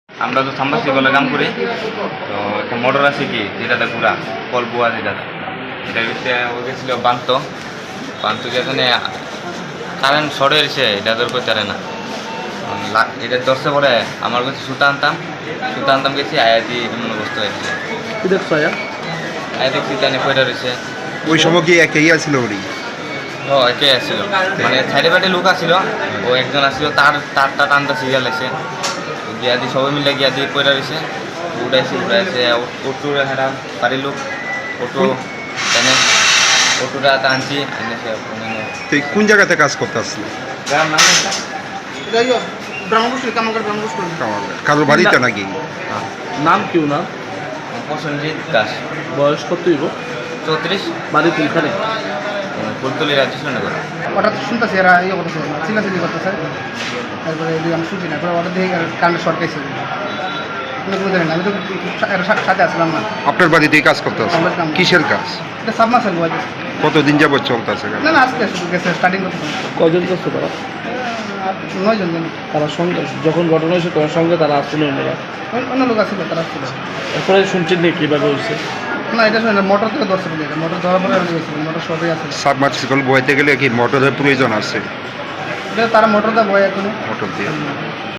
আমরা তো সাবমার্সিবলের কাম করি। তো একটা মোটর আছে কি যেটাতে ঘুরা কল বুয়া যেটাতে এটা হচ্ছে ও গেছিল বান্ত যেখানে কারেন্ট শর্ট হয়েছে এটা তোর করতে পারে না। এটা দর্শে পরে আমার কাছে সুতা আনতাম গেছি আয়াতি এমন অবস্থা হয়েছে। কি দেখছো আয়া দেখছি তাই পয়টা রয়েছে। ওই সময় কি একাই আছিল ওরি? ও একে আসছিল মানে সাইডে বাইডে লোক আসছিল, ও একজন আসছিল তারটা টানতে সিরিয়াল আছে গিয়া দিয়ে সবাই মিলে গিয়া দিয়ে পয়টা রয়েছে। উড়াইছে অটো হেরা বাড়ির লোক অটো এনে অটোটা টানছি এনেছে। তো কোন জায়গাতে কাজ করতে আসছিল? গ্রাম নাম কারোর বাড়িতে নাকি? নাম কেউ না? প্রসেনজিৎ দাস, বয়স কত হইব? 34, বাড়ি কোনখানে? ফুলতলি রাজ্যনগর। হঠাৎ শুনতেছি এরা ইয়ে করতেছে চিল্লাচিল্লি করতেছে, তারপরে এদিকে আমি শুনছি না, পরে হঠাৎ দেখি কারেন্ট শর্ট গেছে। কোনো জানি না, আমি তো এর সাথে আসলাম না। আপনার বাড়িতেই কাজ করতে আসছিল? কিসের কাজ? এটা সাবমার্সেল বলতে কতদিন যাবত চলতে আছে? না না, আজকে শুধু গেছে স্টার্টিং করতে কজন করছো তারা? 9 জন জানি। তারা সঙ্গে যখন ঘটনা হয়েছে তোমার সঙ্গে তারা আসছিল অন্যরা? অন্য লোক আসছিল, তারা আসছিল এরপরে শুনছেন নিয়ে কীভাবে হয়েছে? না, এটা শুনে মোটর থেকে ধরছে বলে, মোটর ধরার পরে গেছিল, মোটর শর্টে আছে। সাবমার্সিবল বইতে গেলে কি মোটরের প্রয়োজন আছে? এটা তারা মোটরটা বয় এখন মোটর দিয়ে